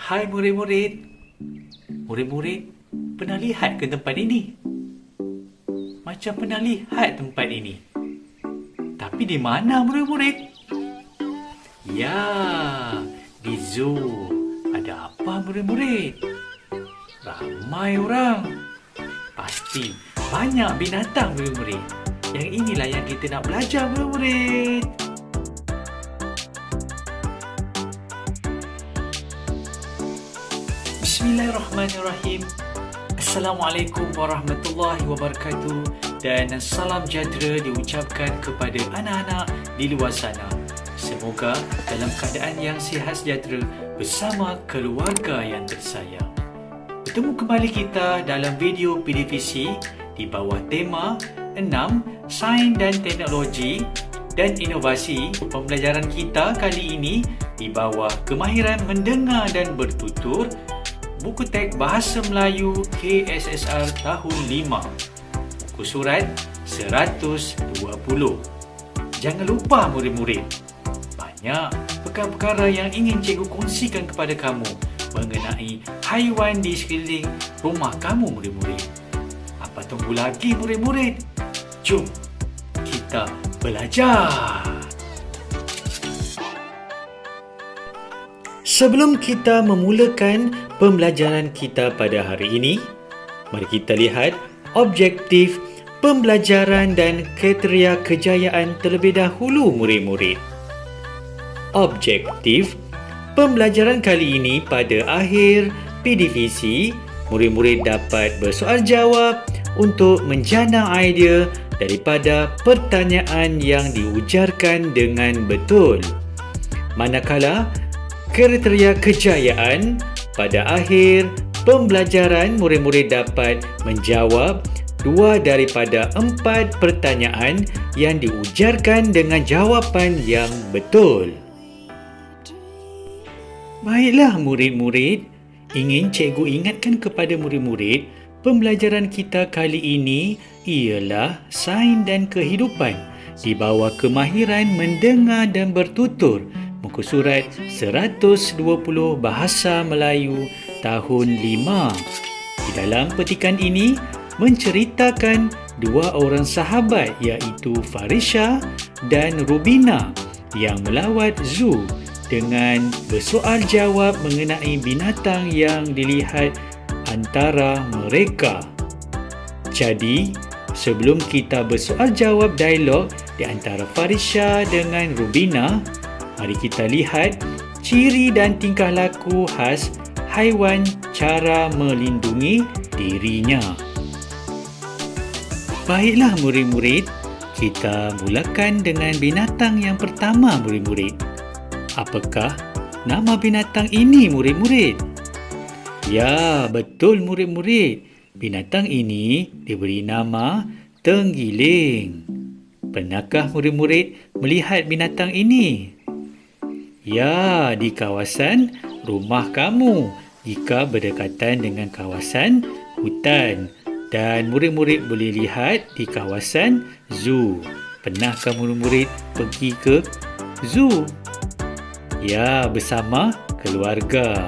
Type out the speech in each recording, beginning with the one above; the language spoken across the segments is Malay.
Hai murid-murid. Murid-murid, pernah lihat ke tempat ini? Macam pernah lihat tempat ini. Tapi di mana murid-murid? Ya, di zoo. Ada apa murid-murid? Ramai orang. Pasti banyak binatang murid-murid. Yang inilah yang kita nak belajar murid-murid. Bismillahirrahmanirrahim. Assalamualaikum warahmatullahi wabarakatuh. Dan salam sejahtera diucapkan kepada anak-anak di luar sana. Semoga dalam keadaan yang sihat sejahtera bersama keluarga yang tersayang. Bertemu kembali kita dalam video PDVC di bawah tema 6 Sains dan Teknologi dan Inovasi. Pembelajaran kita kali ini di bawah kemahiran mendengar dan bertutur, buku teks Bahasa Melayu KSSR tahun 5, buku surat 120. Jangan lupa murid-murid, banyak perkara-perkara yang ingin cikgu kongsikan kepada kamu mengenai haiwan di sekeliling rumah kamu murid-murid. Apa tunggu lagi murid-murid? Jom kita belajar. Sebelum kita memulakan pembelajaran kita pada hari ini, mari kita lihat objektif pembelajaran dan kriteria kejayaan terlebih dahulu murid-murid. Objektif pembelajaran kali ini, pada akhir PDVC, murid-murid dapat bersoal jawab untuk menjana idea daripada pertanyaan yang diujarkan dengan betul. Manakala kriteria kejayaan, pada akhir pembelajaran murid-murid dapat menjawab 2 daripada 4 pertanyaan yang diujarkan dengan jawapan yang betul. Baiklah murid-murid, ingin cikgu ingatkan kepada murid-murid, pembelajaran kita kali ini ialah Sains dan Kehidupan di bawah kemahiran mendengar dan bertutur, muka surat 120 Bahasa Melayu tahun 5. Di dalam petikan ini menceritakan 2 orang sahabat iaitu Farisha dan Rubina yang melawat zoo dengan bersoal jawab mengenai binatang yang dilihat antara mereka. Jadi, sebelum kita bersoal jawab dialog di antara Farisha dengan Rubina, mari kita lihat ciri dan tingkah laku khas haiwan cara melindungi dirinya. Baiklah murid-murid, kita mulakan dengan binatang yang pertama murid-murid. Apakah nama binatang ini murid-murid? Ya, betul murid-murid. Binatang ini diberi nama tenggiling. Pernahkah murid-murid melihat binatang ini? Ya, di kawasan rumah kamu jika berdekatan dengan kawasan hutan, dan murid-murid boleh lihat di kawasan zoo. Pernahkah murid-murid pergi ke zoo? Ya, bersama keluarga.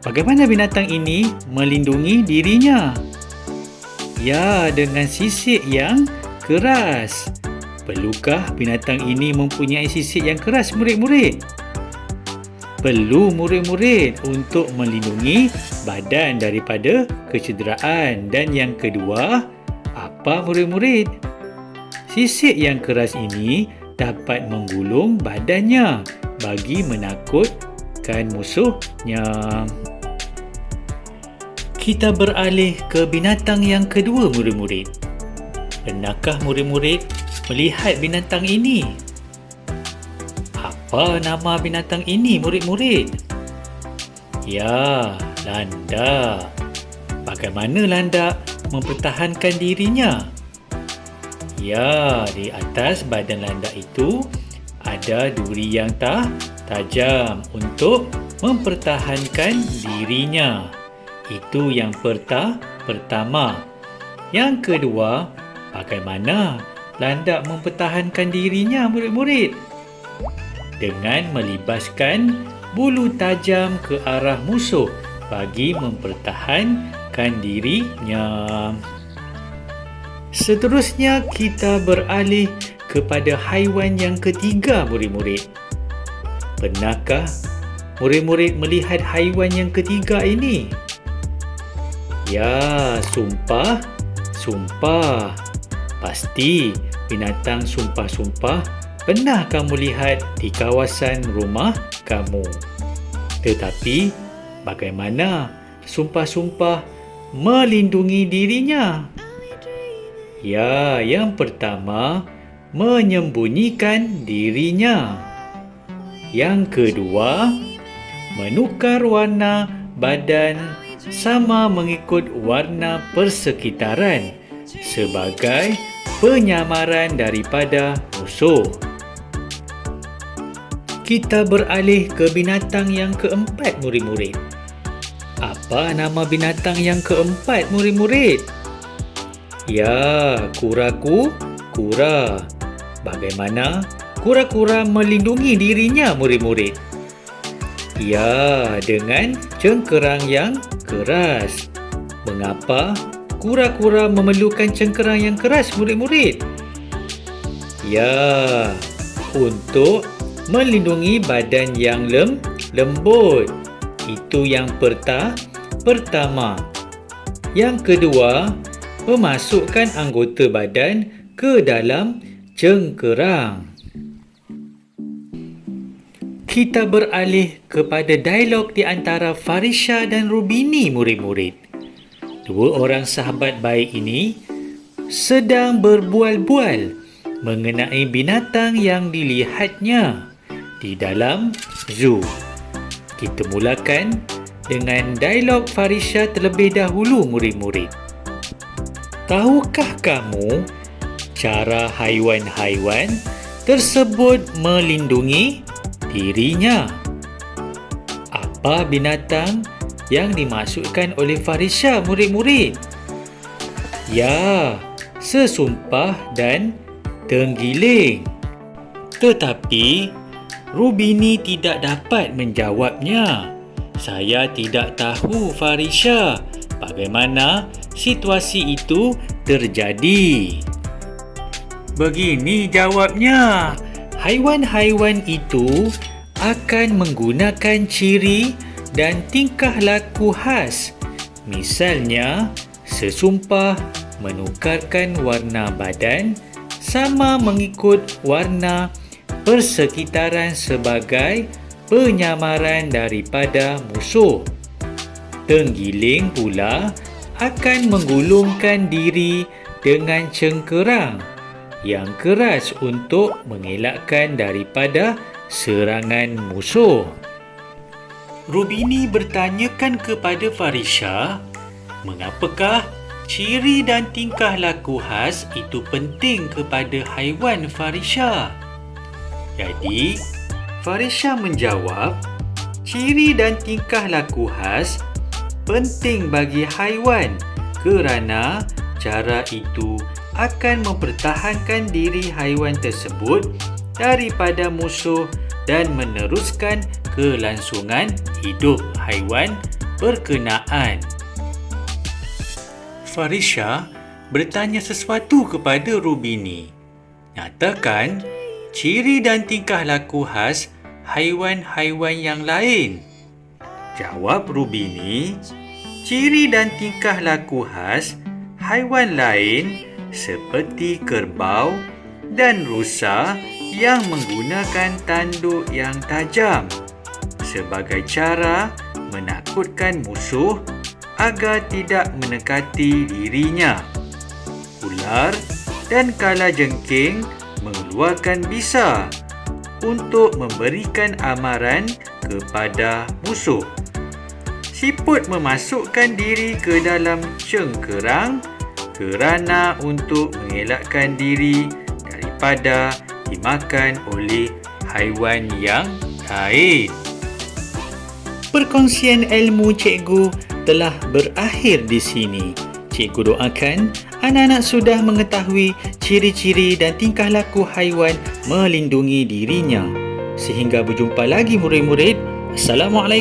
Bagaimana binatang ini melindungi dirinya? Ya, dengan sisik yang keras. Perlukah binatang ini mempunyai sisik yang keras murid-murid? Perlu murid-murid untuk melindungi badan daripada kecederaan. Dan yang kedua, apa murid-murid? Sisik yang keras ini dapat menggulung badannya bagi menakutkan musuhnya. Kita beralih ke binatang yang kedua murid-murid. Pernahkah murid-murid melihat binatang ini? Apa nama binatang ini murid-murid? Ya, landak. Bagaimana landak mempertahankan dirinya? Ya, di atas badan landak itu ada duri yang tajam untuk mempertahankan dirinya. Itu yang pertama. Yang kedua, bagaimana landak mempertahankan dirinya murid-murid? Dengan melibaskan bulu tajam ke arah musuh bagi mempertahankan dirinya. Seterusnya kita beralih kepada haiwan yang ketiga, murid-murid. Pernahkah murid-murid melihat haiwan yang ketiga ini? Ya, sumpah. Pasti binatang sumpah-sumpah pernah kamu lihat di kawasan rumah kamu. Tetapi, bagaimana sumpah-sumpah melindungi dirinya? Ya, yang pertama, menyembunyikan dirinya. Yang kedua, menukar warna badan sama mengikut warna persekitaran sebagai penyamaran daripada musuh. Kita beralih ke binatang yang keempat, murid-murid. Apa nama binatang yang keempat, murid-murid? Ya, kura-kura. Bagaimana kura-kura melindungi dirinya, murid-murid? Ya, dengan cengkerang yang keras. Mengapa kura-kura memerlukan cengkerang yang keras, murid-murid? Ya, untuk melindungi badan yang lembut. Itu yang pertama. Yang kedua, memasukkan anggota badan ke dalam cengkerang. Kita beralih kepada dialog di antara Farisha dan Rubini, murid-murid. Dua orang sahabat baik ini sedang berbual-bual mengenai binatang yang dilihatnya di dalam zoo. Kita mulakan dengan dialog Farisha terlebih dahulu, murid-murid. Tahukah kamu cara haiwan-haiwan tersebut melindungi dirinya? Apa binatang yang dimaksudkan oleh Farisha, murid-murid? Ya, sesumpah dan tenggiling. Tetapi Rubini tidak dapat menjawabnya. Saya tidak tahu, Farisha, bagaimana situasi itu terjadi. Begini jawabnya. Haiwan-haiwan itu akan menggunakan ciri dan tingkah laku khas. Misalnya, sesumpah menukarkan warna badan sama mengikut warna persekitaran sebagai penyamaran daripada musuh. Tenggiling pula akan menggulungkan diri dengan cengkerang yang keras untuk mengelakkan daripada serangan musuh. Rubini bertanyakan kepada Farisha, mengapakah ciri dan tingkah laku khas itu penting kepada haiwan, Farisha? Jadi, Farisha menjawab, ciri dan tingkah laku khas penting bagi haiwan kerana cara itu akan mempertahankan diri haiwan tersebut daripada musuh dan meneruskan kelangsungan hidup haiwan berkenaan. Farisha bertanya sesuatu kepada Rubini. Nyatakan ciri dan tingkah laku khas haiwan-haiwan yang lain. Jawab Rubini, ciri dan tingkah laku khas haiwan lain seperti kerbau dan rusa yang menggunakan tanduk yang tajam sebagai cara menakutkan musuh agar tidak mendekati dirinya. Ular dan kalajengking mengeluarkan bisa untuk memberikan amaran kepada musuh. Siput memasukkan diri ke dalam cengkerang kerana untuk mengelakkan diri daripada dimakan oleh haiwan yang lain. Perkongsian ilmu cikgu telah berakhir di sini. Cikgu doakan anak-anak sudah mengetahui ciri-ciri dan tingkah laku haiwan melindungi dirinya. Sehingga berjumpa lagi murid-murid. Assalamualaikum.